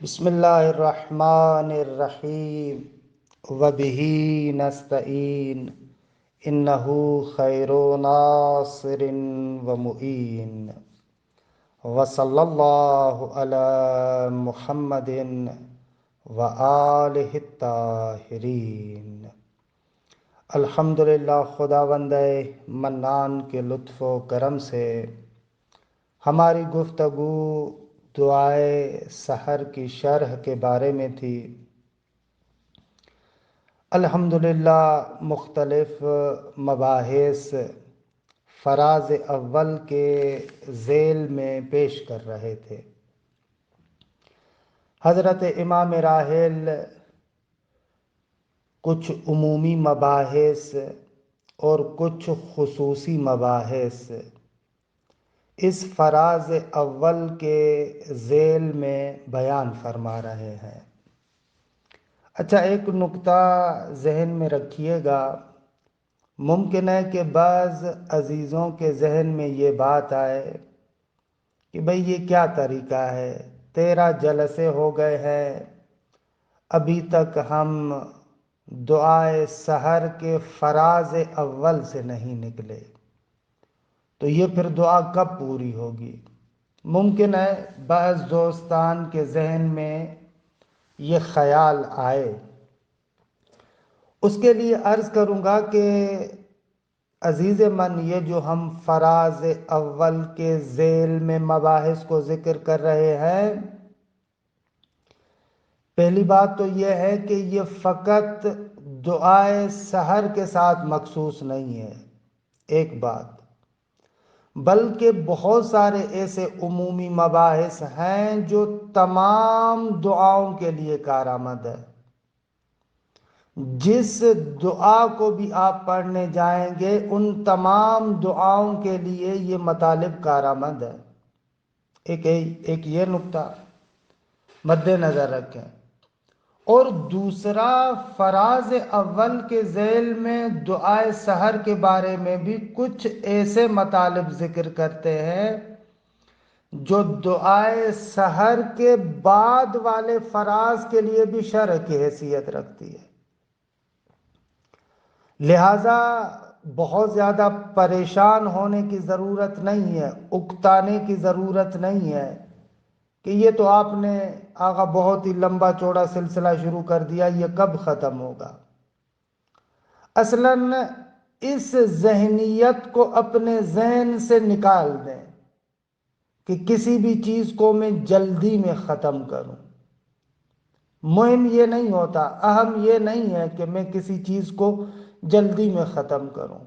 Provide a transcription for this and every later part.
بسم اللہ الرحمن الرحیم وبہ نستعین انہ خیر ناصر ومعین وصلی اللہ علی محمد وآلہ الطاہرین۔ الحمدللہ، خداوند منان کے لطف و کرم سے ہماری گفتگو دعائے سحر کی شرح کے بارے میں تھی۔ الحمدللہ مختلف مباحث فراز اول کے ذیل میں پیش کر رہے تھے۔ حضرت امام راحل کچھ عمومی مباحث اور کچھ خصوصی مباحث اس فراز اول کے ذیل میں بیان فرما رہے ہیں۔ اچھا، ایک نکتہ ذہن میں رکھیے گا۔ ممکن ہے کہ بعض عزیزوں کے ذہن میں یہ بات آئے کہ بھئی یہ کیا طریقہ ہے، 13 جلسے ہو گئے ہیں، ابھی تک ہم دعائے سحر کے فراز اول سے نہیں نکلے، تو یہ پھر دعا کب پوری ہوگی؟ ممکن ہے بعض دوستان کے ذہن میں یہ خیال آئے۔ اس کے لیے عرض کروں گا کہ عزیز من، یہ جو ہم فراز اول کے ذیل میں مباحث کو ذکر کر رہے ہیں، پہلی بات تو یہ ہے کہ یہ فقط دعائے سحر کے ساتھ مخصوص نہیں ہے، ایک بات، بلکہ بہت سارے ایسے عمومی مباحث ہیں جو تمام دعاؤں کے لیے کارآمد ہے۔ جس دعا کو بھی آپ پڑھنے جائیں گے ان تمام دعاؤں کے لیے یہ مطالب کارآمد ہے۔ ایک یہ نکتہ مد نظر رکھیں۔ اور دوسرا، فراز اول کے ذیل میں دعائے سحر کے بارے میں بھی کچھ ایسے مطالب ذکر کرتے ہیں جو دعائے سحر کے بعد والے فراز کے لیے بھی شرح کی حیثیت رکھتی ہے۔ لہذا بہت زیادہ پریشان ہونے کی ضرورت نہیں ہے، اکتانے کی ضرورت نہیں ہے کہ یہ تو آپ نے آقا بہت ہی لمبا چوڑا سلسلہ شروع کر دیا، یہ کب ختم ہوگا؟ اصلاً اس ذہنیت کو اپنے ذہن سے نکال دیں کہ کسی بھی چیز کو میں جلدی میں ختم کروں۔ مہم یہ نہیں ہوتا، اہم یہ نہیں ہے کہ میں کسی چیز کو جلدی میں ختم کروں۔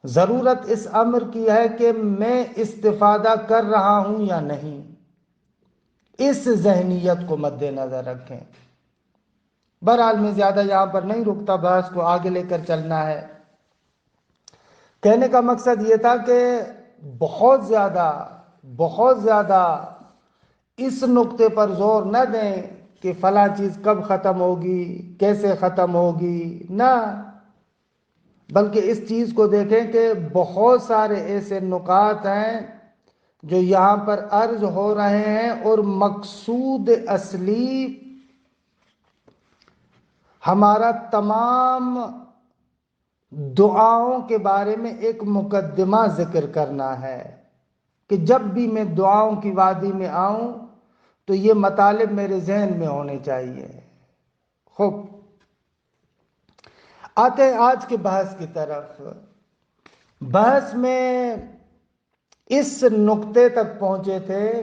ضرورت اس امر کی ہے کہ میں استفادہ کر رہا ہوں یا نہیں۔ اس ذہنیت کو مد نظر رکھیں۔ بہرحال میں زیادہ یہاں پر نہیں رکتا، بحث کو آگے لے کر چلنا ہے۔ کہنے کا مقصد یہ تھا کہ بہت زیادہ اس نقطے پر زور نہ دیں کہ فلاں چیز کب ختم ہوگی، کیسے ختم ہوگی، نہ، بلکہ اس چیز کو دیکھیں کہ بہت سارے ایسے نکات ہیں جو یہاں پر عرض ہو رہے ہیں، اور مقصود اصلی ہمارا تمام دعاؤں کے بارے میں ایک مقدمہ ذکر کرنا ہے کہ جب بھی میں دعاؤں کی وادی میں آؤں تو یہ مطالب میرے ذہن میں ہونے چاہیے۔ خوب، آتے ہیں آج کے بحث کی طرف۔ بحث میں اس نقطے تک پہنچے تھے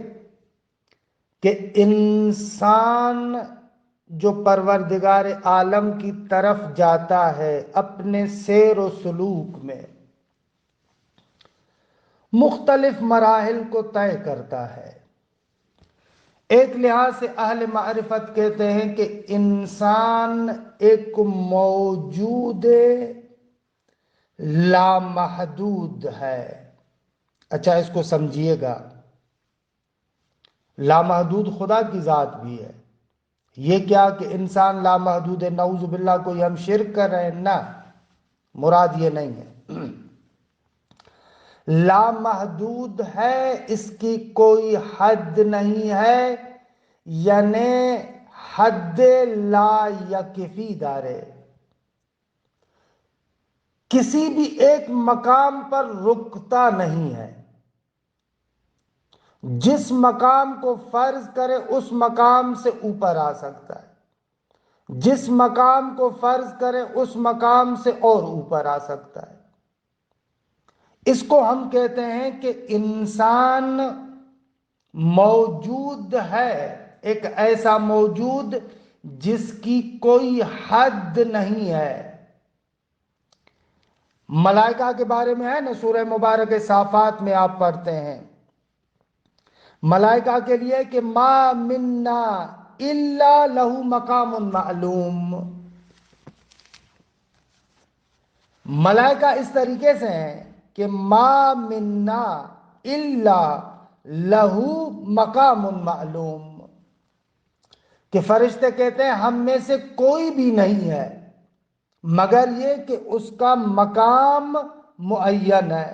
کہ انسان جو پروردگار عالم کی طرف جاتا ہے اپنے سیر و سلوک میں مختلف مراحل کو طے کرتا ہے۔ ایک لحاظ سے اہل معرفت کہتے ہیں کہ انسان ایک موجود لامحدود ہے۔ اچھا، اس کو سمجھیے گا، لامحدود خدا کی ذات بھی ہے۔ یہ کیا کہ انسان لامحدود ہے، نعوذ باللہ کوئی ہم شرک کر رہے ہیں؟ نہ، مراد یہ نہیں ہے۔ لامحدود ہے، اس کی کوئی حد نہیں ہے، یعنی حد لا یکفی دارے، کسی بھی ایک مقام پر رکتا نہیں ہے، جس مقام کو فرض کرے اس مقام سے اوپر آ سکتا ہے، جس مقام کو فرض کرے اس مقام سے اور اوپر آ سکتا ہے۔ اس کو ہم کہتے ہیں کہ انسان موجود ہے، ایک ایسا موجود جس کی کوئی حد نہیں ہے۔ ملائکہ کے بارے میں ہے نا، سورہ مبارک صافات میں آپ پڑھتے ہیں ملائکہ کے لیے کہ ما منا الا لہ مقام معلوم۔ ملائکہ اس طریقے سے ہیں کہ ما منا الا لہ مقام معلوم، کہ فرشتے کہتے ہیں ہم میں سے کوئی بھی نہیں ہے مگر یہ کہ اس کا مقام معین ہے،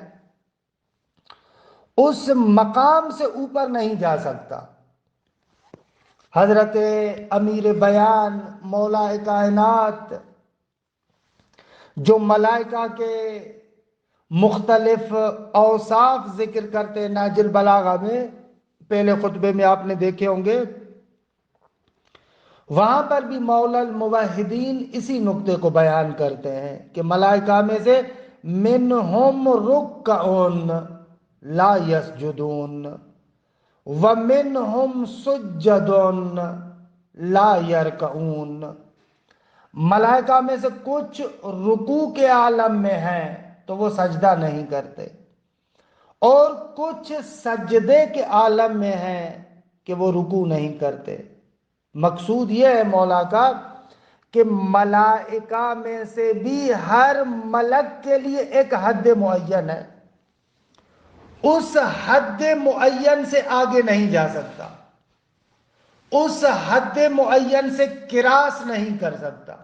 اس مقام سے اوپر نہیں جا سکتا۔ حضرت امیر بیان مولا کائنات جو ملائکہ کے مختلف اوصاف ذکر کرتے نہج البلاغہ میں، پہلے خطبے میں آپ نے دیکھے ہوں گے، وہاں پر بھی مولا الموحدین اسی نقطے کو بیان کرتے ہیں کہ ملائکہ میں سے منہم رکعون لا یسجدون ومنہم سجدون لا یرکعون۔ ملائکہ میں سے کچھ رکوع کے عالم میں ہیں تو وہ سجدہ نہیں کرتے، اور کچھ سجدے کے عالم میں ہیں کہ وہ رکوع نہیں کرتے۔ مقصود یہ ہے مولا کا کہ ملائکہ میں سے بھی ہر ملک کے لیے ایک حد معین ہے، اس حد معین سے آگے نہیں جا سکتا، اس حد معین سے کراس نہیں کر سکتا۔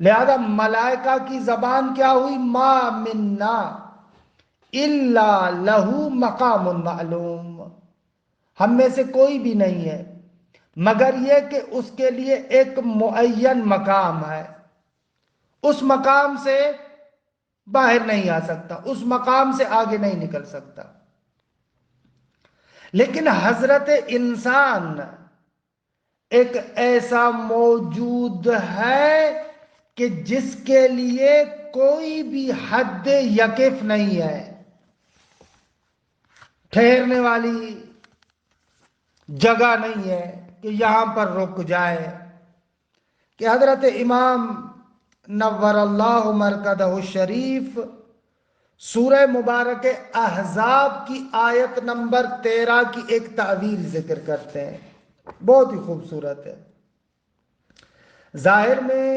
لہذا ملائکہ کی زبان کیا ہوئی؟ ما منا الا لہو مقام معلوم، ہم میں سے کوئی بھی نہیں ہے مگر یہ کہ اس کے لیے ایک معین مقام ہے، اس مقام سے باہر نہیں آ سکتا، اس مقام سے آگے نہیں نکل سکتا۔ لیکن حضرت انسان ایک ایسا موجود ہے کہ جس کے لیے کوئی بھی حد یکف نہیں ہے، ٹھہرنے والی جگہ نہیں ہے کہ یہاں پر رک جائے۔ کہ حضرت امام نور اللہ مرکزہ الشریف سورہ مبارک احزاب کی آیت نمبر 13 کی ایک تعویل ذکر کرتے ہیں، بہت ہی خوبصورت ہے۔ ظاہر میں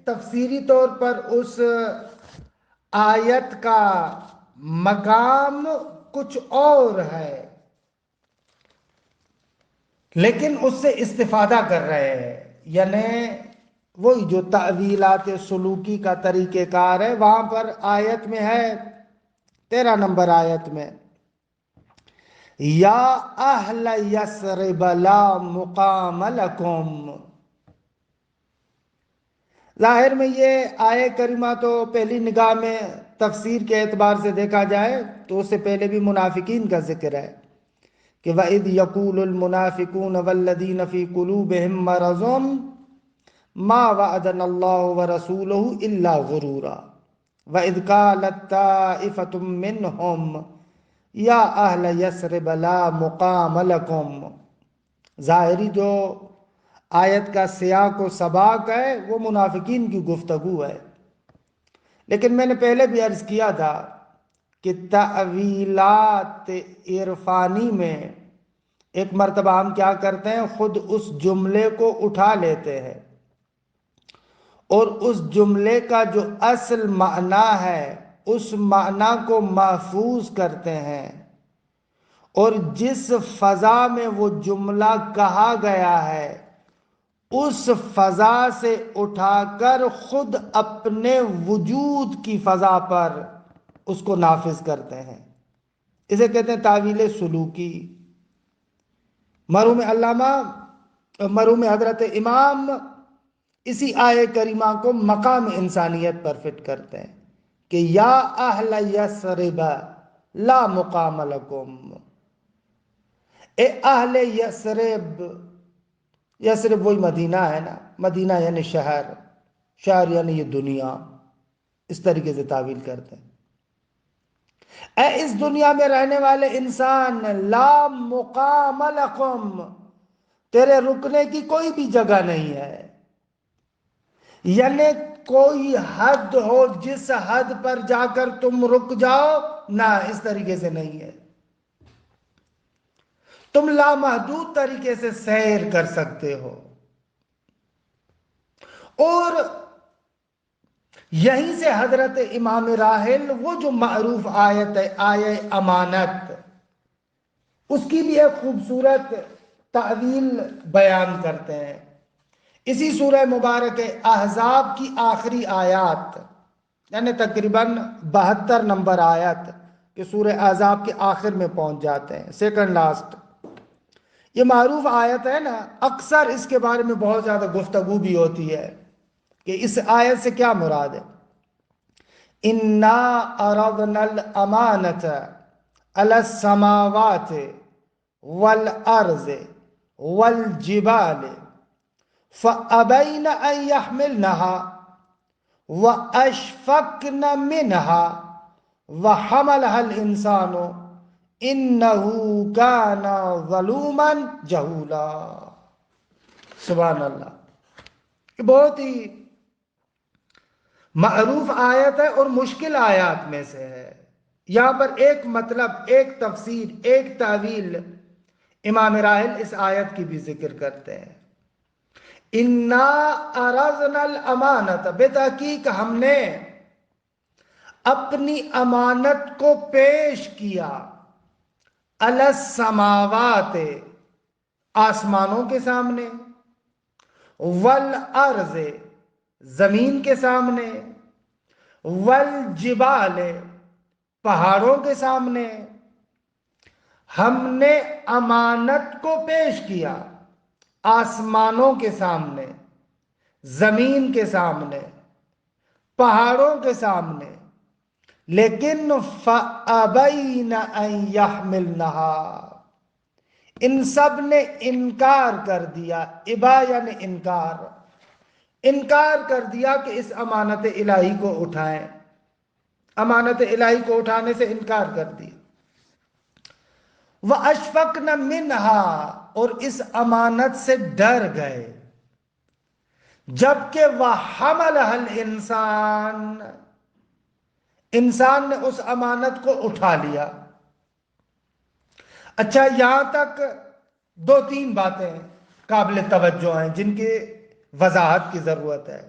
تفسیری طور پر اس آیت کا مقام کچھ اور ہے، لیکن اس سے استفادہ کر رہے ہیں، یعنی وہی جو تعویلات سلوکی کا طریقہ کار ہے۔ وہاں پر آیت میں ہے 13 نمبر آیت میں یا اہل یثرب لا مقام لکم۔ ظاہر میں یہ آیہ کریمہ تو پہلی نگاہ میں تفسیر کے اعتبار سے دیکھا جائے تو اس سے پہلے بھی منافقین کا ذکر ہے کہ وَإِذْ يَقُولُ الْمُنَافِقُونَ وَالَّذِينَ فِي قُلُوبِهِم مَّرَضٌ مَّا وَعَدَنَا اللَّهُ وَرَسُولُهُ إِلَّا غُرُورًا وَإِذْ قَالَتْ طَائِفَةٌ مِّنْهُمْ یا اہل یثرب لا مقام لکم۔ ظاہری جو آیت کا سیاق و سباق ہے وہ منافقین کی گفتگو ہے، لیکن میں نے پہلے بھی عرض کیا تھا کہ تعویلات عرفانی میں ایک مرتبہ ہم کیا کرتے ہیں، خود اس جملے کو اٹھا لیتے ہیں اور اس جملے کا جو اصل معنی ہے اس معنی کو محفوظ کرتے ہیں، اور جس فضا میں وہ جملہ کہا گیا ہے اس فضا سے اٹھا کر خود اپنے وجود کی فضا پر اس کو نافذ کرتے ہیں۔ اسے کہتے ہیں تعویل سلوکی۔ مرحوم حضرت امام اسی آیے کریمہ کو مقام انسانیت پر فٹ کرتے ہیں کہ یا اہل یثرب لا مقام لکم، اے اہل یثرب، یثرب وہی مدینہ ہے نا، مدینہ یعنی شہر، شہر یعنی یہ دنیا، اس طریقے سے تعویل کرتے ہیں۔ اے اس دنیا میں رہنے والے انسان، لا مقام لکم، تیرے رکنے کی کوئی بھی جگہ نہیں ہے، یعنی کوئی حد ہو جس حد پر جا کر تم رک جاؤ، نہ، اس طریقے سے نہیں ہے۔ تم لامحدود طریقے سے سیر کر سکتے ہو۔ اور یہیں سے حضرت امام راحل، وہ جو معروف آیت ہے آیہ امانت، اس کی بھی ایک خوبصورت تعویل بیان کرتے ہیں۔ اسی سورہ مبارک احزاب کی آخری آیات، یعنی تقریباً 72 نمبر آیت کہ سورہ احزاب کے آخر میں پہنچ جاتے ہیں، سیکنڈ لاسٹ، یہ معروف آیت ہے نا، اکثر اس کے بارے میں بہت زیادہ گفتگو بھی ہوتی ہے کہ اس آیت سے کیا مراد ہے۔ اِنَّا عَرَضْنَا الْأَمَانَةَ عَلَى السَّمَاوَاتِ وَالْأَرْضِ وَالْجِبَالِ فَأَبَيْنَ أَن يَحْمِلْنَهَا وَأَشْفَقْنَ مِنْهَا وَحَمَلَهَا الْإِنسَانُ إِنَّهُ كَانَ ظَلُومًا جَهُولًا۔ سبحان اللہ، یہ بہت ہی معروف آیت ہے اور مشکل آیات میں سے ہے۔ یہاں پر ایک مطلب، ایک تفسیر، ایک تعویل امام راحل اس آیت کی بھی ذکر کرتے ہیں۔ اِنَّا عَرَضْنَا الْأَمَانَةَ، بے تحقیق ہم نے اپنی امانت کو پیش کیا، عَلَى السَّمَاوَاتِ، آسمانوں کے سامنے، وَالْأَرْضِ، زمین کے سامنے، وَالْجِبَالِ، پہاڑوں کے سامنے، ہم نے امانت کو پیش کیا، آسمانوں کے سامنے، زمین کے سامنے، پہاڑوں کے سامنے، لیکن فَأَبَيْنَ أَن يَحْمِلْنَهَا، ان سب نے انکار کر دیا، ابا یعنی انکار کر دیا کہ اس امانت الہی کو اٹھائیں، امانت الہی کو اٹھانے سے انکار کر دیا۔ وَأَشْفَقْنَ مِنْهَا، اور اس امانت سے ڈر گئے، جبکہ وَحَمَلَهَا الْإِنسَانُ، انسان نے اس امانت کو اٹھا لیا۔ اچھا، یہاں تک 2-3 باتیں قابل توجہ ہیں جن کی وضاحت کی ضرورت ہے۔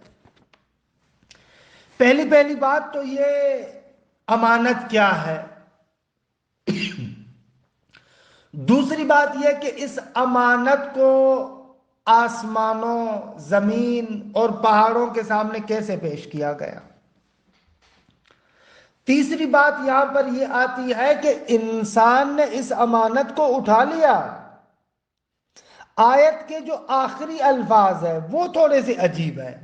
پہلی بات تو یہ، امانت کیا ہے؟ دوسری بات یہ کہ اس امانت کو آسمانوں، زمین اور پہاڑوں کے سامنے کیسے پیش کیا گیا؟ تیسری بات یہاں پر یہ آتی ہے کہ انسان نے اس امانت کو اٹھا لیا۔ آیت کے جو آخری الفاظ ہیں وہ تھوڑے سے عجیب ہیں۔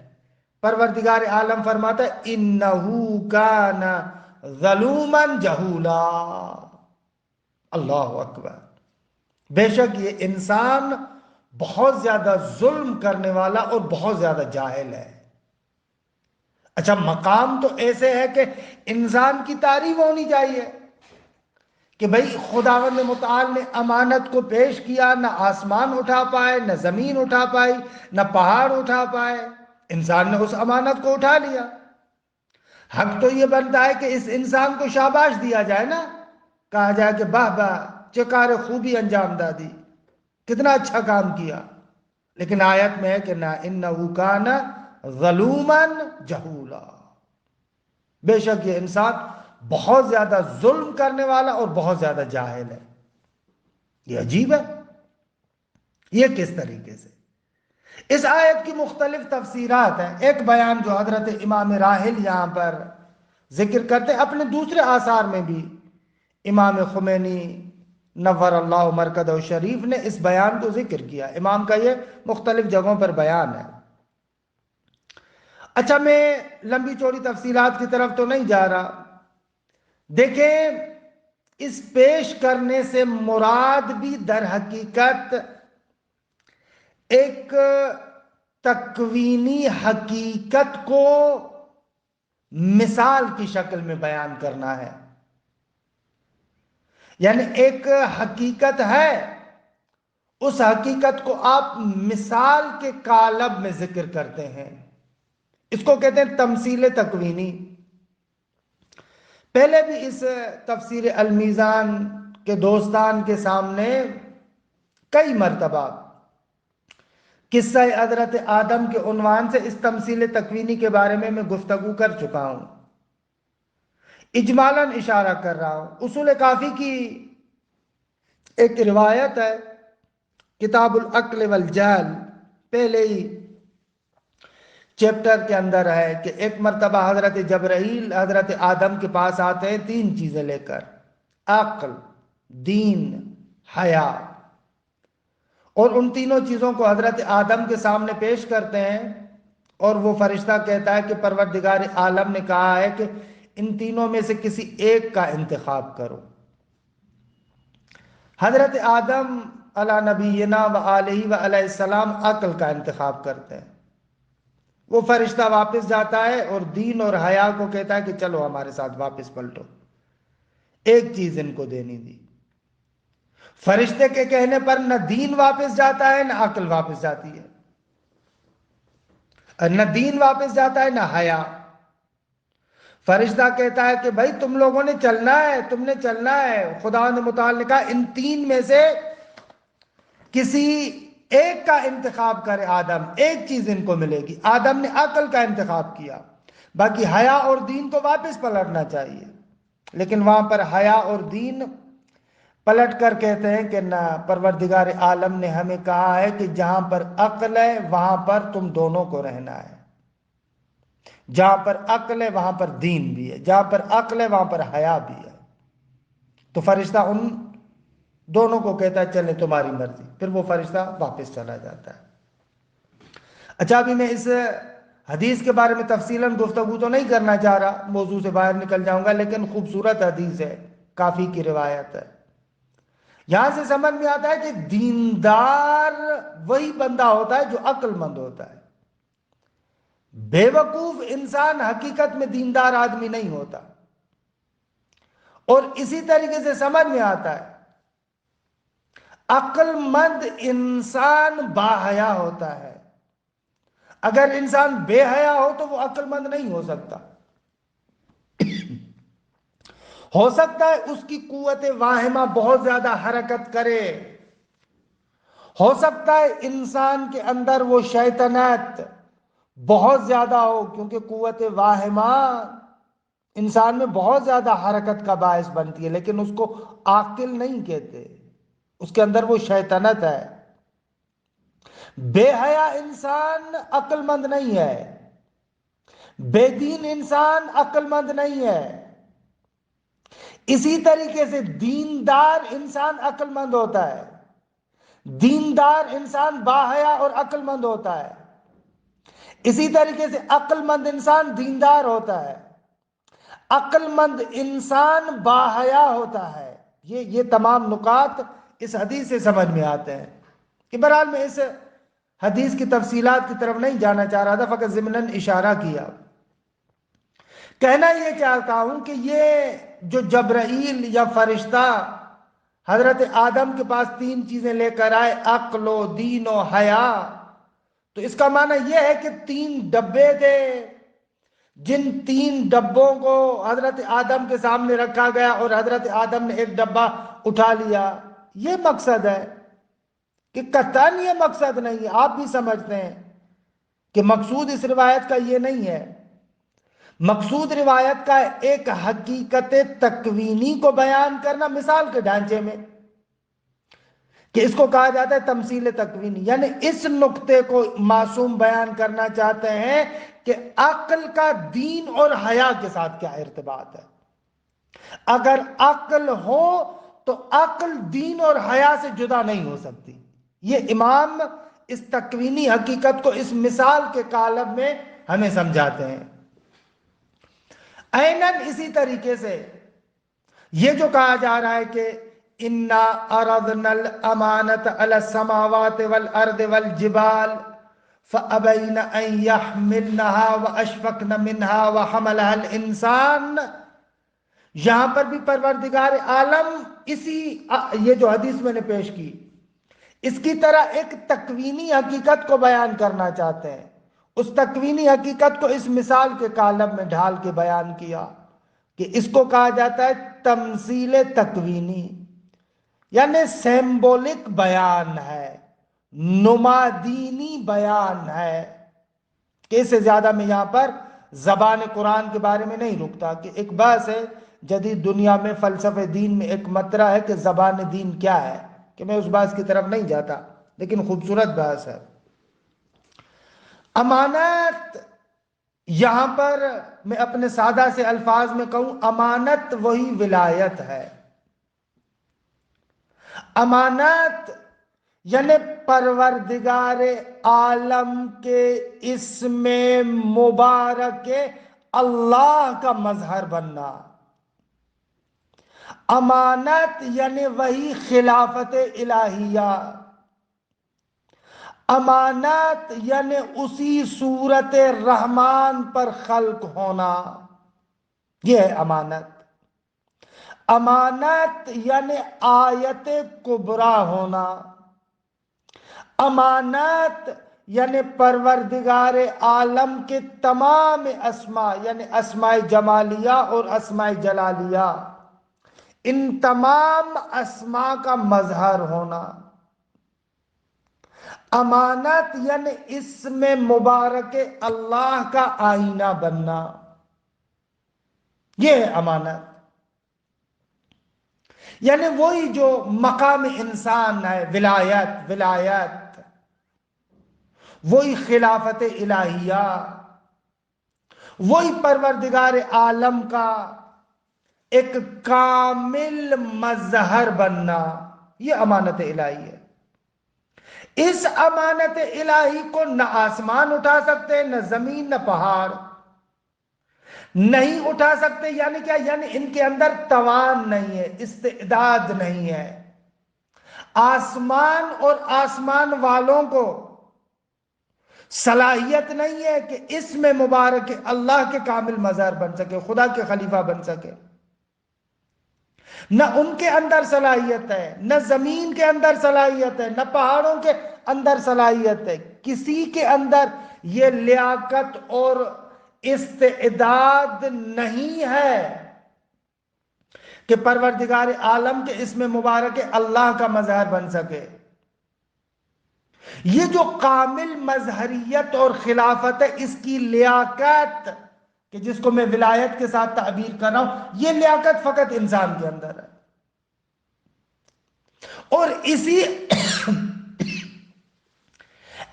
پروردگار عالم فرماتا ہے اِنَّهُ كَانَ ظَلُومًا جَهُولًا۔ اللہ اکبر، بے شک یہ انسان بہت زیادہ ظلم کرنے والا اور بہت زیادہ جاہل ہے۔ اچھا، مقام تو ایسے ہے کہ انسان کی تعریف ہونی چاہیے کہ بھئی خداوند متعال نے امانت کو پیش کیا، نہ آسمان اٹھا پائے، نہ زمین اٹھا پائی، نہ پہاڑ اٹھا پائے، انسان نے اس امانت کو اٹھا لیا۔ حق تو یہ بنتا ہے کہ اس انسان کو شاباش دیا جائے نا، کہا جائے کہ باہ باہ، چکار خوبی انجام دادی، کتنا اچھا کام کیا۔ لیکن آیت میں ہے کہ نہ، اِنَّهُ كَانَ ظَلُومًا جَهُولًا، بے شک یہ انسان بہت زیادہ ظلم کرنے والا اور بہت زیادہ جاہل ہے۔ یہ عجیب ہے، یہ کس طریقے سے؟ اس آیت کی مختلف تفسیرات ہیں۔ ایک بیان جو حضرت امام راحل یہاں پر ذکر کرتے، اپنے دوسرے آثار میں بھی امام خمینی نور اللہ مرکزہ شریف نے اس بیان کو ذکر کیا. امام کا یہ مختلف جگہوں پر بیان ہے. اچھا، میں لمبی چوڑی تفصیلات کی طرف تو نہیں جا رہا. دیکھیں، اس پیش کرنے سے مراد بھی در حقیقت ایک تکوینی حقیقت کو مثال کی شکل میں بیان کرنا ہے. یعنی ایک حقیقت ہے، اس حقیقت کو آپ مثال کے قالب میں ذکر کرتے ہیں. اس کو کہتے ہیں تمثیل تکوینی. پہلے بھی اس تفسیر المیزان کے دوستان کے سامنے کئی مرتبہ قصہ حضرت آدم کے عنوان سے اس تمثیل تکوینی کے بارے میں گفتگو کر چکا ہوں. اجمالاً اشارہ کر رہا ہوں. اصول کافی کی ایک روایت ہے، کتاب العقل والجہل پہلے ہی چیپٹر کے اندر ہے، کہ ایک مرتبہ حضرت جبرائیل حضرت آدم کے پاس آتے ہیں 3 چیزیں لے کر: عقل، دین، حیا. اور ان تینوں چیزوں کو حضرت آدم کے سامنے پیش کرتے ہیں، اور وہ فرشتہ کہتا ہے کہ پروردگار عالم نے کہا ہے کہ ان تینوں میں سے کسی ایک کا انتخاب کرو. حضرت آدم علی نبینا و علیہ و علیہ السلام عقل کا انتخاب کرتے ہیں. وہ فرشتہ واپس جاتا ہے اور دین اور حیا کو کہتا ہے کہ چلو ہمارے ساتھ واپس پلٹو. ایک چیز ان کو دینی دی. فرشتے کے کہنے پر نہ دین واپس جاتا ہے، نہ عقل واپس جاتی ہے. نہ دین واپس جاتا ہے، نہ حیا. فرشتہ کہتا ہے کہ بھائی تم لوگوں نے چلنا ہے، تم نے چلنا ہے. خدا نے متعال نے کہا ان 3 میں سے کسی ایک کا انتخاب کرے آدم، ایک چیز ان کو ملے گی. آدم نے عقل کا انتخاب کیا، باقی حیا اور دین کو واپس پلٹنا چاہیے. لیکن وہاں پر حیا اور دین پلٹ کر کہتے ہیں کہ نہ، پروردگار عالم نے ہمیں کہا ہے کہ جہاں پر عقل ہے وہاں پر تم دونوں کو رہنا ہے. جہاں پر عقل ہے وہاں پر دین بھی ہے، جہاں پر عقل ہے وہاں پر حیا بھی ہے. تو فرشتہ ان دونوں کو کہتا ہے چلے تمہاری مرضی. پھر وہ فرشتہ واپس چلا جاتا ہے. اچھا، ابھی میں اس حدیث کے بارے میں تفصیلاً گفتگو تو نہیں کرنا چاہ رہا، موضوع سے باہر نکل جاؤں گا، لیکن خوبصورت حدیث ہے، کافی کی روایت ہے. یہاں سے سمجھ میں آتا ہے کہ دیندار وہی بندہ ہوتا ہے جو عقل مند ہوتا ہے. بے وقوف انسان حقیقت میں دیندار آدمی نہیں ہوتا. اور اسی طریقے سے سمجھ میں آتا ہے عقل مند انسان باحیا ہوتا ہے. اگر انسان بے حیا ہو تو وہ عقل مند نہیں ہو سکتا. ہو سکتا ہے اس کی قوت واہمہ بہت زیادہ حرکت کرے، ہو سکتا ہے انسان کے اندر وہ شیطنت بہت زیادہ ہو، کیونکہ قوت واہمہ انسان میں بہت زیادہ حرکت کا باعث بنتی ہے، لیکن اس کو عاقل نہیں کہتے، اس کے اندر وہ شیطنت ہے. بے حیا انسان عقل مند نہیں ہے، بے دین انسان عقل مند نہیں ہے. اسی طریقے سے دیندار انسان عقل مند ہوتا ہے، دیندار انسان باحیا اور عقل مند ہوتا ہے. اسی طریقے سے عقل مند انسان دیندار ہوتا ہے، عقل مند انسان باحیا ہوتا ہے. یہ تمام نکات اس حدیث سے سمجھ میں آتے ہیں. کہ بہرحال میں اس حدیث کی تفصیلات کی طرف نہیں جانا چاہ رہا تھا، فقط ضمناً اشارہ کیا. کہنا یہ چاہتا ہوں کہ یہ جو جبرائیل یا فرشتہ حضرت آدم کے پاس 3 چیزیں لے کر آئے، عقل و دین و حیا، تو اس کا معنی یہ ہے کہ 3 ڈبے تھے، جن 3 ڈبوں کو حضرت آدم کے سامنے رکھا گیا اور حضرت آدم نے ایک ڈبہ اٹھا لیا. یہ مقصد ہے، کہ قطعاً یہ مقصد نہیں ہے. آپ بھی سمجھتے ہیں کہ مقصود اس روایت کا یہ نہیں ہے. مقصود روایت کا ایک حقیقت تکوینی کو بیان کرنا مثال کے ڈھانچے میں، کہ اس کو کہا جاتا ہے تمثیل تکوینی. یعنی اس نقطے کو معصوم بیان کرنا چاہتے ہیں کہ عقل کا دین اور حیا کے ساتھ کیا ارتباط ہے. اگر عقل ہو تو عقل دین اور حیا سے جدا نہیں ہو سکتی۔ یہ امام اس تکوینی حقیقت کو اس مثال کے قالب میں ہمیں سمجھاتے ہیں۔ عیناً اسی طریقے سے یہ جو کہا جا رہا ہے کہ اِنَّا عَرَضْنَا الْأَمَانَةَ عَلَى السَّمَاوَاتِ وَالْأَرْضِ وَالْجِبَالِ فَأَبَيْنَ أَن يَحْمِلْنَهَا وَأَشْفَقْنَ مِنْهَا وَحَمَلَهَا الْإِنسَانُ، یہاں پر بھی پروردگار عالم یہ جو حدیث میں نے پیش کی، اس کی طرح ایک تکوینی حقیقت کو بیان کرنا چاہتے ہیں۔ اس تکوینی حقیقت کو اس مثال کے قالب میں ڈھال کے بیان کیا کہ اس کو کہا جاتا ہے تمثیل تکوینی، یعنی سیمبولک بیان ہے، نمادینی بیان ہے، کہ اس سے زیادہ میں یہاں پر زبان قرآن کے بارے میں نہیں رکتا، کہ ایک بحث ہے جدید دنیا میں فلسفہ دین میں ایک مطرح ہے کہ زبان دین کیا ہے، کہ میں اس بحث کی طرف نہیں جاتا، لیکن خوبصورت بحث ہے۔ امانت، یہاں پر میں اپنے سادہ سے الفاظ میں کہوں، امانت وہی ولایت ہے۔ امانت یعنی پروردگار عالم کے اسم مبارک اللہ کا مظہر بننا۔ امانت یعنی وہی خلافت الہیہ۔ امانت یعنی اسی صورت رحمان پر خلق ہونا، یہ ہے امانت۔ امانت یعنی آیت کبریٰ ہونا۔ امانت یعنی پروردگار عالم کے تمام اسماء، یعنی اسماء جمالیہ اور اسماء جلالیہ، ان تمام اسماء کا مظہر ہونا۔ امانت یعنی اسم مبارک اللہ کا آئینہ بننا، یہ ہے امانت۔ یعنی وہی جو مقام انسان ہے، ولایت، وہی خلافت الہیہ، وہی پروردگار عالم کا ایک کامل مظہر بننا، یہ امانت الہی ہے۔ اس امانت الہی کو نہ آسمان اٹھا سکتے، نہ زمین، نہ پہاڑ نہیں اٹھا سکتے۔ یعنی کیا؟ یعنی ان کے اندر توان نہیں ہے، استعداد نہیں ہے۔ آسمان اور آسمان والوں کو صلاحیت نہیں ہے کہ اسم مبارک اللہ کے کامل مظہر بن سکے، خدا کے خلیفہ بن سکے۔ نہ ان کے اندر صلاحیت ہے، نہ زمین کے اندر صلاحیت ہے، نہ پہاڑوں کے اندر صلاحیت ہے۔ کسی کے اندر یہ لیاقت اور استعداد نہیں ہے کہ پروردگار عالم کے اسم مبارک اللہ کا مظہر بن سکے۔ یہ جو کامل مظہریت اور خلافت ہے، اس کی لیاقت، کہ جس کو میں ولایت کے ساتھ تعبیر کر رہا ہوں، یہ لیاقت فقط انسان کے اندر ہے۔ اور اسی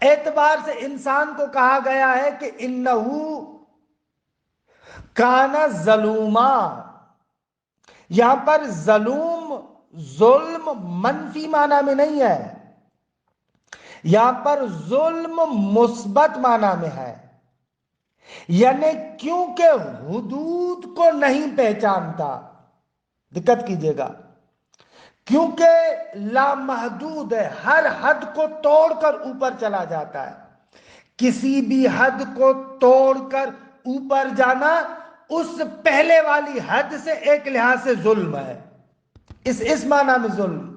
اعتبار سے انسان کو کہا گیا ہے کہ انہو کان ظلوما۔ یہاں پر ظلم منفی معنی میں نہیں ہے، یہاں پر ظلم مثبت معنی میں ہے۔ یعنی کیونکہ حدود کو نہیں پہچانتا، دقت کیجئے گا، کیونکہ لامحدود ہے، ہر حد کو توڑ کر اوپر چلا جاتا ہے۔ کسی بھی حد کو توڑ کر اوپر جانا اس پہلے والی حد سے ایک لحاظ سے ظلم ہے، اس معنی میں ظلم،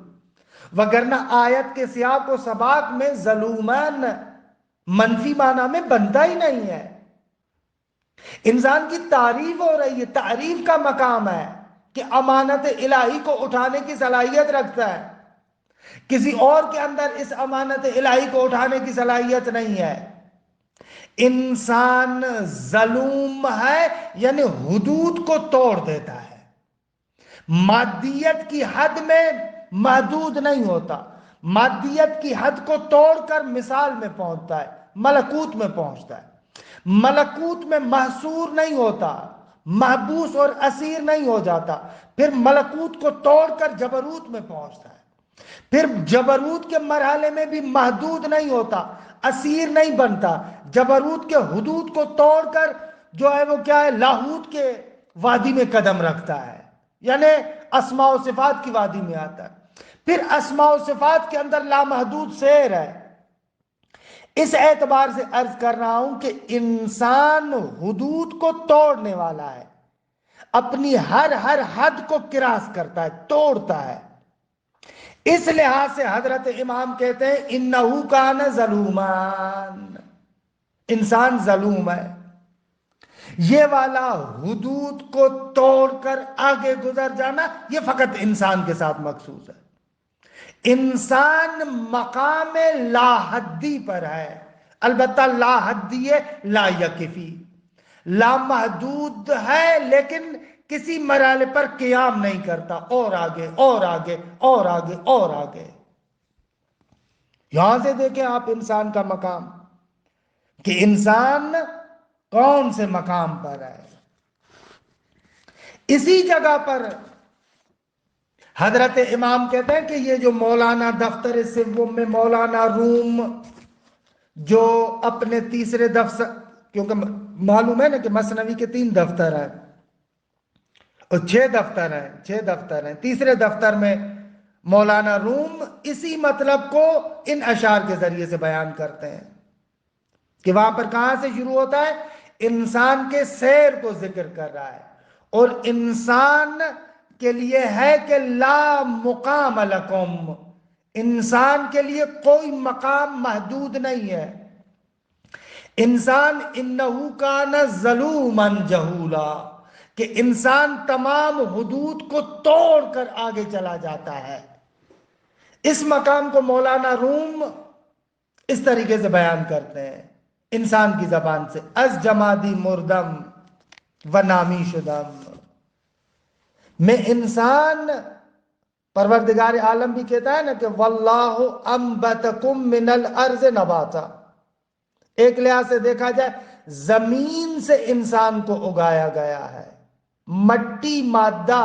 وگرنہ آیت کے سیاق و سباق میں ظلومن منفی معنی میں بنتا ہی نہیں ہے۔ انسان کی تعریف ہو رہی ہے، تعریف کا مقام ہے کہ امانت الہی کو اٹھانے کی صلاحیت رکھتا ہے۔ کسی اور کے اندر اس امانت الہی کو اٹھانے کی صلاحیت نہیں ہے۔ انسان ظلوم ہے، یعنی حدود کو توڑ دیتا ہے، مادیت کی حد میں محدود نہیں ہوتا، مادیت کی حد کو توڑ کر مثال میں پہنچتا ہے، ملکوت میں پہنچتا ہے، ملکوت میں محصور نہیں ہوتا، محبوس اور اسیر نہیں ہو جاتا، پھر ملکوت کو توڑ کر جبروت میں پہنچتا ہے، پھر جبروت کے مرحلے میں بھی محدود نہیں ہوتا، اسیر نہیں بنتا، جبروت کے حدود کو توڑ کر جو ہے وہ کیا ہے، لاہوت کے وادی میں قدم رکھتا ہے، یعنی اسماء و صفات کی وادی میں آتا ہے، پھر اسماء و صفات کے اندر لامحدود سیر ہے۔ اس اعتبار سے عرض کر رہا ہوں کہ انسان حدود کو توڑنے والا ہے، اپنی ہر حد کو کراس کرتا ہے، توڑتا ہے۔ اس لحاظ سے حضرت امام کہتے ہیں انہو کان ظلومان، انسان ظلوم ہے۔ یہ والا حدود کو توڑ کر آگے گزر جانا یہ فقط انسان کے ساتھ مخصوص ہے۔ انسان مقام لا حدی پر ہے، البتہ لا حدی ہے لا یکفی، لا محدود ہے لیکن کسی مرحلے پر قیام نہیں کرتا، اور آگے اور آگے اور آگے اور آگے۔ یہاں سے دیکھیں آپ انسان کا مقام، کہ انسان کون سے مقام پر ہے۔ اسی جگہ پر حضرت امام کہتے ہیں کہ یہ جو مولانا دفتر سوم میں مولانا روم جو اپنے تیسرے دفتر، کیونکہ معلوم ہے نا کہ مثنوی کے 3 دفتر ہیں اور 6 دفتر ہیں، تیسرے دفتر میں مولانا روم اسی مطلب کو ان اشعار کے ذریعے سے بیان کرتے ہیں کہ وہاں پر کہاں سے شروع ہوتا ہے، انسان کے سیر کو ذکر کر رہا ہے، اور انسان کے لیے ہے کہ لا مقام لکم، انسان کے لیے کوئی مقام محدود نہیں ہے۔ انسان انہو کان ظلوما جہولا، کہ انسان تمام حدود کو توڑ کر آگے چلا جاتا ہے۔ اس مقام کو مولانا روم اس طریقے سے بیان کرتے ہیں انسان کی زبان سے، از جمادی مردم و نامی شدم، میں انسان، پروردگار عالم بھی کہتا ہے نا کہ واللہ انبتکم من الارض نباتا، ایک لحاظ سے دیکھا جائے زمین سے انسان کو اگایا گیا ہے، مٹی مادہ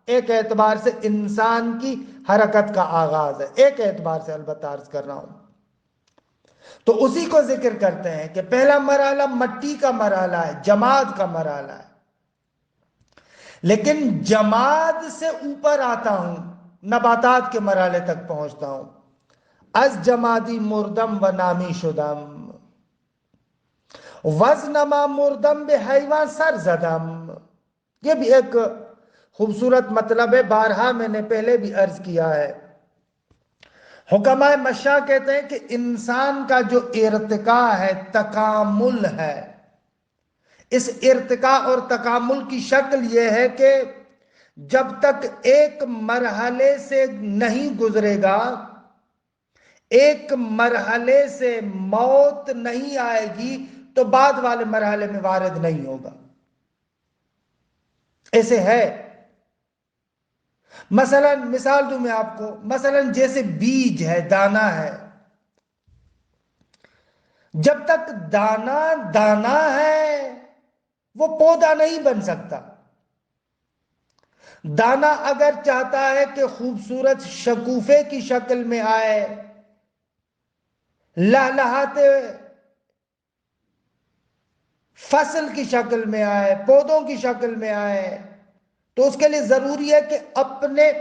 ایک اعتبار سے انسان کی حرکت کا آغاز ہے، ایک اعتبار سے البتہ عرض کر رہا ہوں، تو اسی کو ذکر کرتے ہیں کہ پہلا مرحلہ مٹی کا مرحلہ ہے، جماد کا مرحلہ ہے، لیکن جماد سے اوپر آتا ہوں، نباتات کے مرحلے تک پہنچتا ہوں، از جمادی مردم و نامی شدم، وزنما مردم بے حیوان سر زدم۔ یہ بھی ایک خوبصورت مطلب ہے، بارہا میں نے پہلے بھی عرض کیا ہے۔ حکماء مشاء کہتے ہیں کہ انسان کا جو ارتقاء ہے تکامل ہے، اس ارتقاء اور تکامل کی شکل یہ ہے کہ جب تک ایک مرحلے سے نہیں گزرے گا، ایک مرحلے سے موت نہیں آئے گی تو بعد والے مرحلے میں وارد نہیں ہوگا۔ ایسے ہے، مثلا مثال دوں میں آپ کو، مثلا جیسے بیج ہے، دانا ہے، جب تک دانا دانا ہے وہ پودا نہیں بن سکتا۔ دانا اگر چاہتا ہے کہ خوبصورت شکوفے کی شکل میں آئے، لہلہاتے فصل کی شکل میں آئے، پودوں کی شکل میں آئے، تو اس کے لیے ضروری ہے کہ اپنے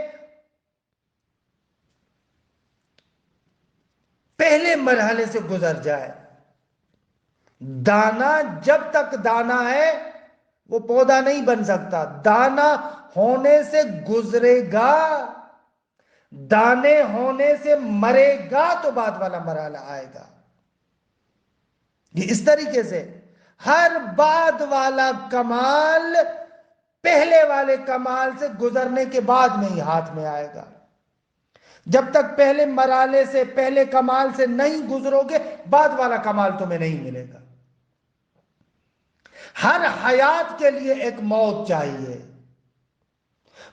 پہلے مرحلے سے گزر جائے۔ دانا جب تک دانا ہے وہ پودا نہیں بن سکتا، دانا ہونے سے گزرے گا، دانے ہونے سے مرے گا تو بعد والا مرحلہ آئے گا۔ یہ اس طریقے سے ہر بعد والا کمال پہلے والے کمال سے گزرنے کے بعد میں ہی ہاتھ میں آئے گا۔ جب تک پہلے مرحلے سے، پہلے کمال سے نہیں گزرو گے بعد والا کمال تمہیں نہیں ملے گا۔ ہر حیات کے لیے ایک موت چاہیے۔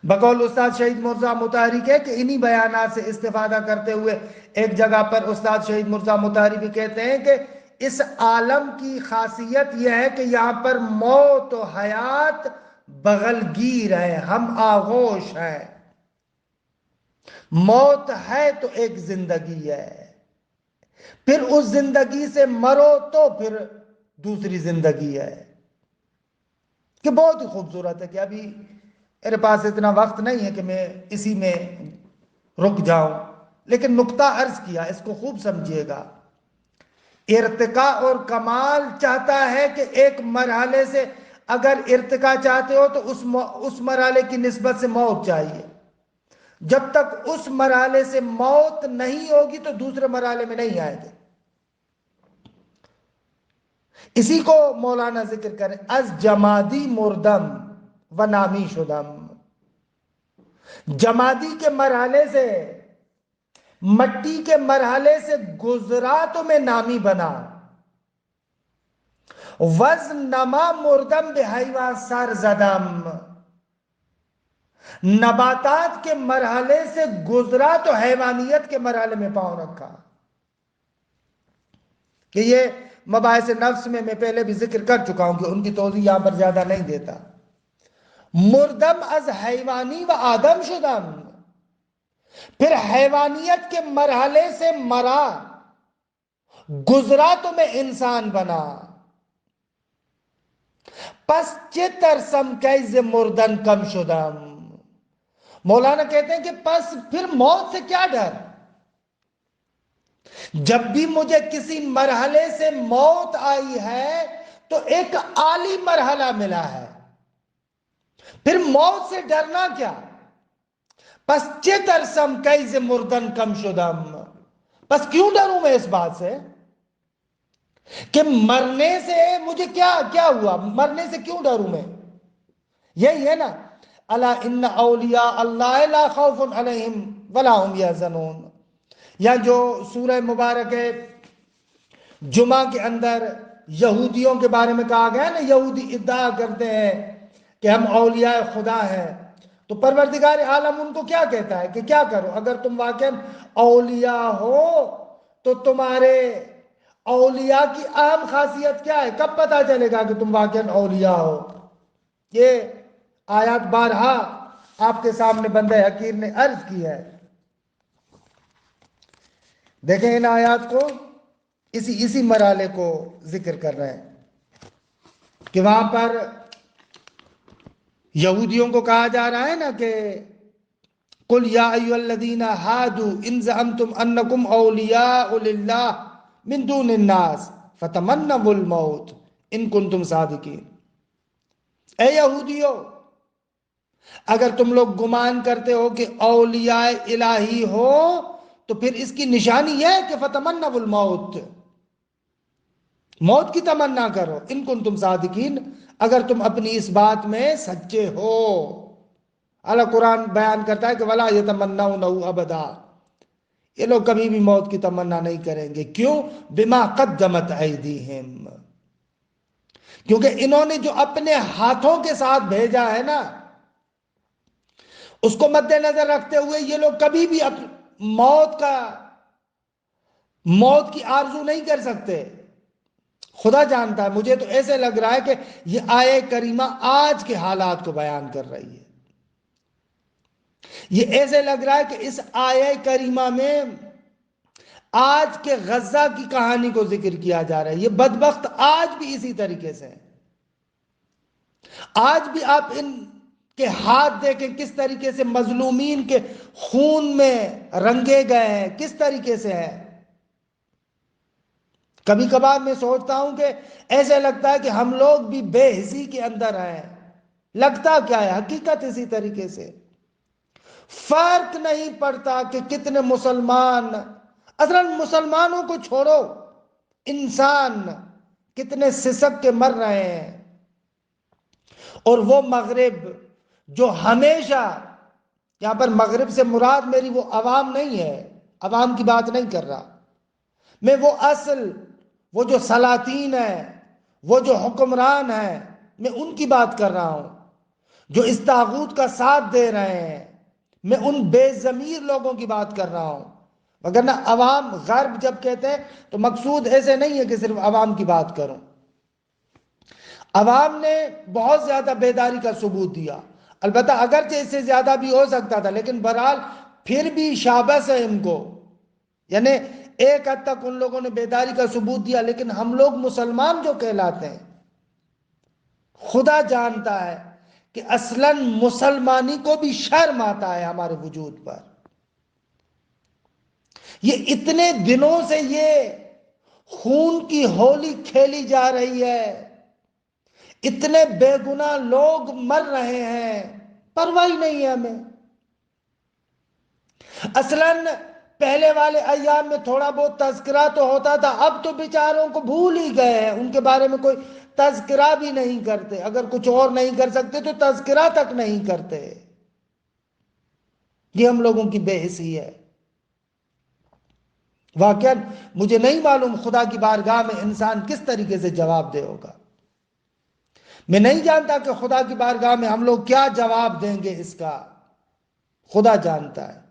بقول استاد شہید مرزا مطہری کہ انہی بیانات سے استفادہ کرتے ہوئے ایک جگہ پر استاد شہید مرزا مطہری بھی کہتے ہیں کہ اس عالم کی خاصیت یہ ہے کہ یہاں پر موت و حیات بغل گیر ہیں، ہم آغوش ہیں۔ موت ہے تو ایک زندگی ہے، پھر اس زندگی سے مرو تو پھر دوسری زندگی ہے۔ کہ بہت ہی خوبصورت ہے، کہ ابھی میرے پاس اتنا وقت نہیں ہے کہ میں اسی میں رک جاؤں، لیکن نقطہ عرض کیا، اس کو خوب سمجھیے گا۔ ارتقاء اور کمال چاہتا ہے کہ ایک مرحلے سے اگر ارتقاء چاہتے ہو تو اس مرحلے کی نسبت سے موت چاہیے۔ جب تک اس مرحلے سے موت نہیں ہوگی تو دوسرے مرحلے میں نہیں آئے گے۔ اسی کو مولانا ذکر کریں، از جمادی مردم و نامی شدم۔ جمادی کے مرحلے سے، مٹی کے مرحلے سے گزرا تو میں نامی بنا۔ وز نما مردم بحیوا سر زدم، نباتات کے مرحلے سے گزرا تو حیوانیت کے مرحلے میں پاؤں رکھا۔ کہ یہ مباحث نفس میں پہلے بھی ذکر کر چکا ہوں، کہ ان کی توضیح یہاں پر زیادہ نہیں دیتا۔ مردم از حیوانی و آدم شدم، پھر حیوانیت کے مرحلے سے مرا، گزرا تو میں انسان بنا۔ پس چه ترسم کیز مردن کم شدم۔ مولانا کہتے ہیں کہ پس پھر موت سے کیا ڈر، جب بھی مجھے کسی مرحلے سے موت آئی ہے تو ایک عالی مرحلہ ملا ہے، پھر موت سے ڈرنا کیا۔ پس چه ترسم کیز مردن کم شدم، پس کیوں ڈروں میں اس بات سے کہ مرنے سے مجھے کیا ہوا، مرنے سے کیوں ڈروں میں۔ یہی ہے نا، الا ان اولیاء اللہ لا خوف علیہم ولا هم یحزنون، یا جو سورہ مبارک جمعہ کے اندر یہودیوں کے بارے میں کہا گیا ہے نا، یہودی ادعا کرتے ہیں کہ ہم اولیاء خدا ہیں، تو پروردگار عالم ان کو کیا کہتا ہے کہ کیا کرو، اگر تم واقعا اولیاء ہو تو تمہارے اولیاء کی اہم خاصیت کیا ہے، کب پتا چلے گا کہ تم واقعا اولیاء ہو۔ یہ آیات بارہا آپ کے سامنے بندہ حقیر نے عرض کی ہے۔ دیکھیں ان آیات کو، اسی مرحلے کو ذکر کر رہے ہیں کہ وہاں پر یہودیوں کو کہا جا رہا ہے نا کہ قل یا ایھا الذین ہادوا ان زعمتم انکم اولیاء للہ من دون الناس فتمنوا الموت ان کنتم صادقین۔ اے یہودیو، اگر تم لوگ گمان کرتے ہو کہ اولیاء الہی ہو تو پھر اس کی نشانی یہ ہے کہ فتمنوا الموت، موت کی تمنا کرو، ان کنتم صادقین، اگر تم اپنی اس بات میں سچے ہو۔ اللہ قرآن بیان کرتا ہے کہ ولا یتمنونه ابدا، یہ لوگ کبھی بھی موت کی تمنا نہیں کریں گے۔ کیوں؟ بما قدمت ایدیہم، کیونکہ انہوں نے جو اپنے ہاتھوں کے ساتھ بھیجا ہے نا، اس کو مد نظر رکھتے ہوئے یہ لوگ کبھی بھی موت کی آرزو نہیں کر سکتے۔ خدا جانتا ہے، مجھے تو ایسے لگ رہا ہے کہ یہ آیہ کریمہ آج کے حالات کو بیان کر رہی ہے۔ یہ ایسے لگ رہا ہے کہ اس آیہ کریمہ میں آج کے غزہ کی کہانی کو ذکر کیا جا رہا ہے۔ یہ بدبخت آج بھی اسی طریقے سے ہیں۔ آج بھی آپ ان کے ہاتھ دیکھیں کس طریقے سے مظلومین کے خون میں رنگے گئے ہیں، کس طریقے سے ہیں۔ کبھی کبھار میں سوچتا ہوں کہ ایسے لگتا ہے کہ ہم لوگ بھی بے حسی کے اندر ہیں، لگتا کیا ہے، حقیقت اسی طریقے سے۔ فرق نہیں پڑتا کہ کتنے مسلمان، اصلا مسلمانوں کو چھوڑو، انسان کتنے سسک کے مر رہے ہیں، اور وہ مغرب جو ہمیشہ، یہاں پر مغرب سے مراد میری وہ عوام نہیں ہے، عوام کی بات نہیں کر رہا میں، وہ اصل وہ جو سلاطین ہیں، وہ جو حکمران ہیں، میں ان کی بات کر رہا ہوں جو اس طاغوت کا ساتھ دے رہے ہیں۔ میں ان بے ضمیر لوگوں کی بات کر رہا ہوں، وگرنہ عوام، غرب جب کہتے ہیں تو مقصود ایسے نہیں ہے کہ صرف عوام کی بات کروں۔ عوام نے بہت زیادہ بیداری کا ثبوت دیا، البتہ اگرچہ اس سے زیادہ بھی ہو سکتا تھا، لیکن بہرحال پھر بھی شاباش ہے ان کو، یعنی ایک حد تک ان لوگوں نے بیداری کا ثبوت دیا۔ لیکن ہم لوگ مسلمان جو کہلاتے ہیں، خدا جانتا ہے کہ اصلاً مسلمانی کو بھی شرم آتا ہے ہمارے وجود پر۔ یہ اتنے دنوں سے یہ خون کی ہولی کھیلی جا رہی ہے، اتنے بے گناہ لوگ مر رہے ہیں، پرواہ ہی نہیں ہے ہمیں۔ اصلاً پہلے والے ایام میں تھوڑا بہت تذکرہ تو ہوتا تھا، اب تو بیچاروں کو بھول ہی گئے ہیں، ان کے بارے میں کوئی تذکرہ بھی نہیں کرتے، اگر کچھ اور نہیں کر سکتے تو تذکرہ تک نہیں کرتے۔ یہ ہم لوگوں کی بے حسی ہے۔ واقعاً مجھے نہیں معلوم خدا کی بارگاہ میں انسان کس طریقے سے جواب دے ہوگا، میں نہیں جانتا کہ خدا کی بارگاہ میں ہم لوگ کیا جواب دیں گے اس کا، خدا جانتا ہے۔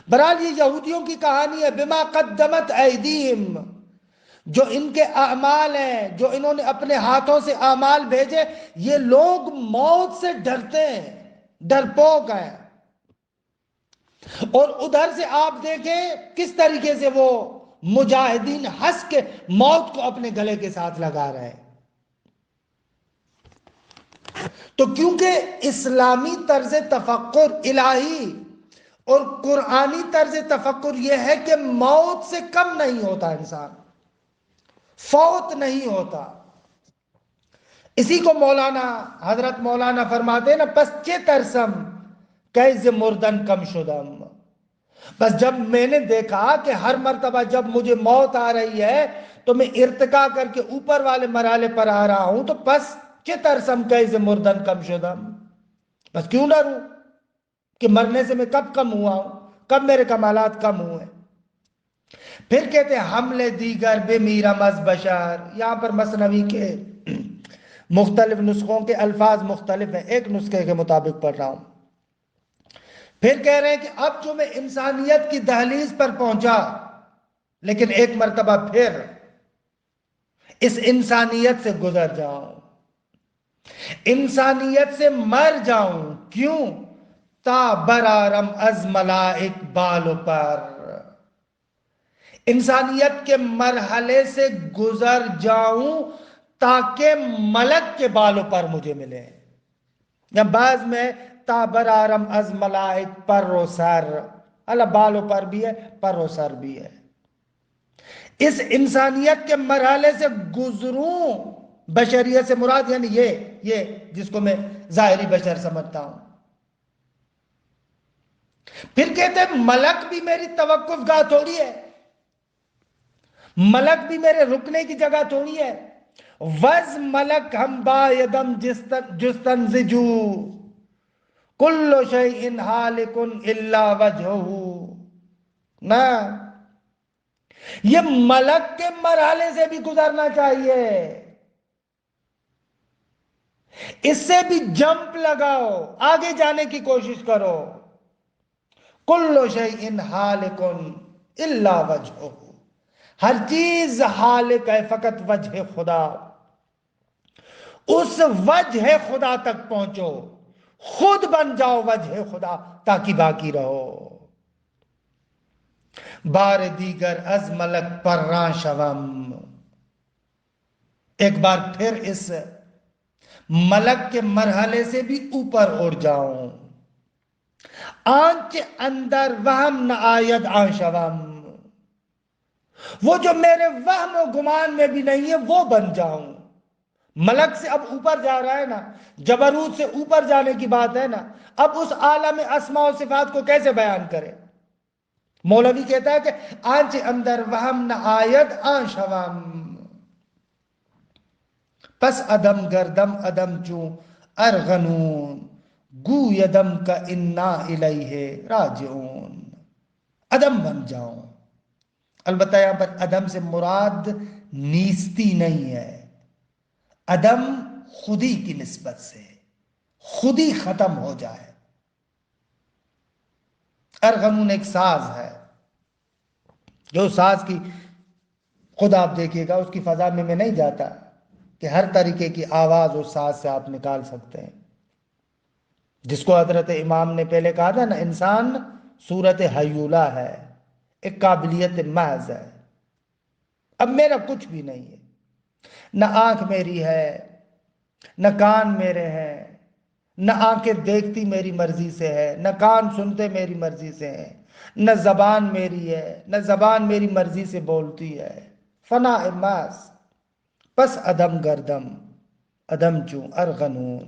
بہرحال یہ یہودیوں کی کہانی ہے، بما قدمت ایدیہم، جو ان کے اعمال ہیں، جو انہوں نے اپنے ہاتھوں سے اعمال بھیجے۔ یہ لوگ موت سے ڈرتے ہیں، ڈرپوک ہیں، اور ادھر سے آپ دیکھیں کس طریقے سے وہ مجاہدین ہنس کے موت کو اپنے گلے کے ساتھ لگا رہے ہیں۔ تو کیونکہ اسلامی طرز تفکر الہی اور قرآنی طرز تفکر یہ ہے کہ موت سے کم نہیں ہوتا انسان، فوت نہیں ہوتا۔ اسی کو حضرت مولانا فرماتے ہیں نا، پس چے ترسم کیز مردن کم شدم۔ بس جب میں نے دیکھا کہ ہر مرتبہ جب مجھے موت آ رہی ہے تو میں ارتقا کر کے اوپر والے مرحلے پر آ رہا ہوں، تو پس چے ترسم کیز مردن کم شدم، بس کیوں ڈروں کہ مرنے سے میں کب کم ہوا ہوں، کب میرے کمالات کم ہوئے۔ پھر کہتے ہیں حملے دیگر بے میرا مز بشر، یہاں پر مثنوی کے مختلف نسخوں کے الفاظ مختلف ہیں، ایک نسخے کے مطابق پڑھ رہا ہوں۔ پھر کہہ رہے ہیں کہ اب جو میں انسانیت کی دہلیز پر پہنچا، لیکن ایک مرتبہ پھر اس انسانیت سے گزر جاؤں، انسانیت سے مر جاؤں، کیوں؟ تا برارم از ملائک بالوں پر، انسانیت کے مرحلے سے گزر جاؤں تاکہ ملک کے بالوں پر مجھے ملے، یا بعض میں تا برارم از ملائک پر و سر، اللہ بالوں پر بھی ہے، پر و سر بھی ہے۔ اس انسانیت کے مرحلے سے گزروں، بشریت سے مراد یعنی یہ جس کو میں ظاہری بشر سمجھتا ہوں۔ پھر کہتے ہیں ملک بھی میری توقف گاہ تھوڑی ہے، ملک بھی میرے رکنے کی جگہ تھوڑی ہے۔ وز ملک ہم بایدم جستنزجو کل شیء ہالک الا وجہہ، نہ یہ ملک کے مرحلے سے بھی گزرنا چاہیے، اس سے بھی جمپ لگاؤ، آگے جانے کی کوشش کرو۔ کل شیء ہالک الا وجہہ، ہر چیز ہالک ہے فقط وجہ خدا، اس وجہ خدا تک پہنچو، خود بن جاؤ وجہ خدا تاکہ باقی رہو۔ بار دیگر از ملک پران شوم، ایک بار پھر اس ملک کے مرحلے سے بھی اوپر اڑ جاؤں۔ آنچ اندر وہم نہ آید آن شوم، وہ جو میرے وہم و گمان میں بھی نہیں ہے وہ بن جاؤں۔ ملک سے اب اوپر جا رہا ہے نا، جبروت سے اوپر جانے کی بات ہے نا، اب اس عالم اسماء و صفات کو کیسے بیان کرے؟ مولوی کہتا ہے کہ آنچ اندر وہم نہ آید آن شوم، پس ادم گردم ادم چوں ارغنون، گویدم کا انا الیہ راجعون، ادم بن جاؤں۔ البتہ یہاں پر ادم سے مراد نیستی نہیں ہے، ادم خودی کی نسبت سے، خودی ختم ہو جائے۔ ارغنون ایک ساز ہے، جو ساز کی خود آپ دیکھیے گا، اس کی فضا میں نہیں جاتا، کہ ہر طریقے کی آواز اور ساز سے آپ نکال سکتے ہیں، جس کو حضرت امام نے پہلے کہا تھا نا، انسان صورت حیولہ ہے، ایک قابلیت محض ہے، اب میرا کچھ بھی نہیں ہے، نہ آنکھ میری ہے، نہ کان میرے ہیں، نہ آنکھیں دیکھتی میری مرضی سے ہے، نہ کان سنتے میری مرضی سے ہیں، نہ زبان میری ہے، نہ زبان میری مرضی سے بولتی ہے، فنا محض، پس عدم گردم، عدم چوں ارغنون،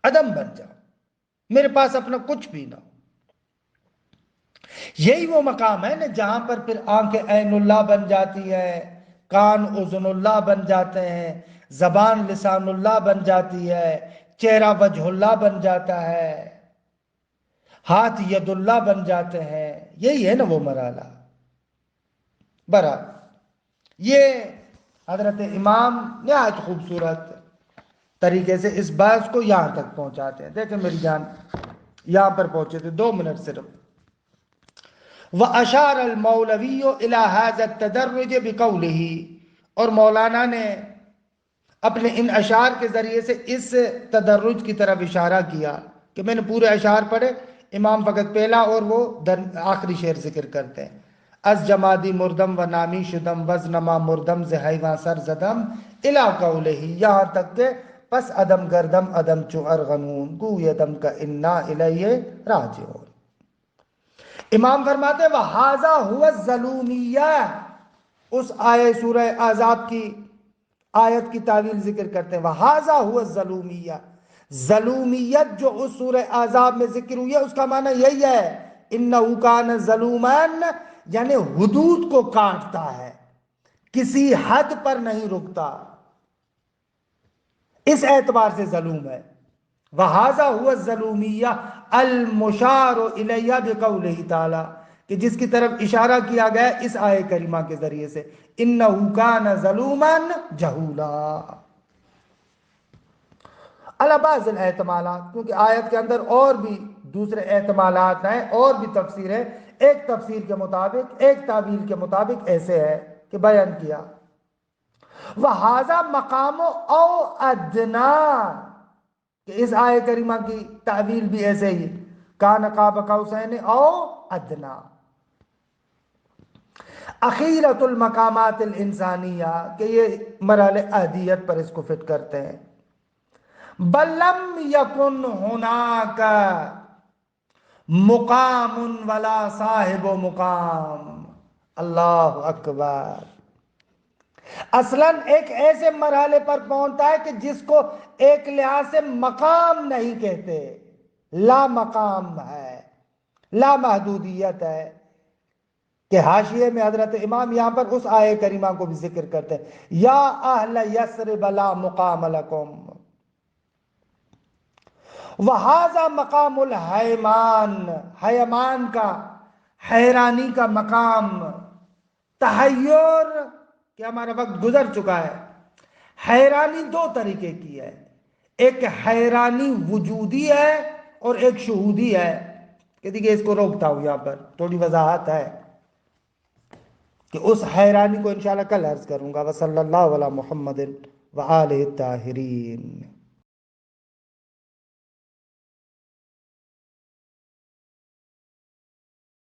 عدم بن جاؤ، میرے پاس اپنا کچھ بھی نہ ہو۔ یہی وہ مقام ہے نا جہاں پر پھر آنکھیں عین اللہ بن جاتی ہے، کان اذن اللہ بن جاتے ہیں، زبان لسان اللہ بن جاتی ہے، چہرہ وجہ اللہ بن جاتا ہے، ہاتھ ید اللہ بن جاتے ہیں۔ یہی ہے نا وہ مرحلہ۔ برا یہ حضرت امام نہایت خوبصورت طریقے سے اس بحث کو یہاں تک پہنچاتے ہیں۔ دیکھیں میری جان، یہاں پر پہنچے تھے 2 منٹ صرف۔ وَأَشَارَ الْمَوْلَوِيُّ إِلَى هَذَا التَّدَرُّجِ بِقَوْلِهِ، اور مولانا نے اپنے ان اشعار کے ذریعے سے اس تدرج کی طرف اشارہ کیا کہ میں نے پورے اشعار پڑھے، امام فقط پہلا اور وہ آخری شعر ذکر کرتے ہیں۔ از جمادی مردم و نامی شدم وزنما مردم ز حیواں سر زدم الی قولہ، یہاں تک کہ پس عدم گردم عدم چو ارغنون گویدم کا انا الیہ راجعون۔ امام فرماتے ہیں وَحَاذَا هُوَ الظَّلُومِیَّہ، اس سورہ احزاب کی آیت کی تعویل ذکر کرتے ہیں۔ وَحَاذَا هُوَ الظَّلُومِیَّہ، ظلومیت جو اس سورہ احزاب میں ذکر ہوئی ہے اس کا معنی یہی ہے، اِنَّهُ كَانَ ظَلُومًا، یعنی حدود کو کاٹتا ہے، کسی حد پر نہیں رکتا، اس اعتبار سے ظلوم ہے۔ وَحَاذَا هُوَ الظَّلُومِیَّہ الْمُشَارُ إِلَيْهَ بِقَوْلِهِ تعالی، کہ جس کی طرف اشارہ کیا گیا اس آیے کریمہ کے ذریعے سے، إِنَّهُ كَانَ ظَلُومًا جَهُولًا۔ علی بعض الاحتمالات، کیونکہ آیت کے اندر اور بھی دوسرے احتمالات ہیں اور بھی تفسیر ہے، ایک تفسیر کے مطابق، ایک تعبیر کے مطابق ایسے ہے کہ بیان کیا وَحَاذَا مَقَامُ أَوْ أَدْنَا، کہ اس آیے کریمہ کی تعبیر بھی ایسے ہی، کان قاب قوسین او ادنا، اخیرۃ المقامات الانسانیہ، کہ یہ مرحلہ اہدیت پر اس کو فٹ کرتے ہیں۔ بل لم یکن ہناک مقام ولا صاحب مقام، اللہ اکبر، اصلاً ایک ایسے مرحلے پر پہنچتا ہے کہ جس کو ایک لحاظ سے مقام نہیں کہتے، لا مقام ہے، لا محدودیت ہے، کہ حاشیے میں حضرت امام یہاں پر اس آیے کریمہ کو بھی ذکر کرتے ہیں، یا اہل یثرب لا مقام لکم، وہذا مقام الحیمان، حیمان کا، حیرانی کا مقام، تحیر، کہ ہمارا وقت گزر چکا ہے۔ حیرانی 2 طریقے کی ہے، ایک حیرانی وجودی ہے اور ایک شہودی ہے، کہ دیکھئے اس کو روکتا ہوں یہاں پر، تھوڑی وضاحت ہے کہ اس حیرانی کو انشاءاللہ کل عرض کروں گا۔ وصلی اللہ علی محمد وآلہ الطاہرین۔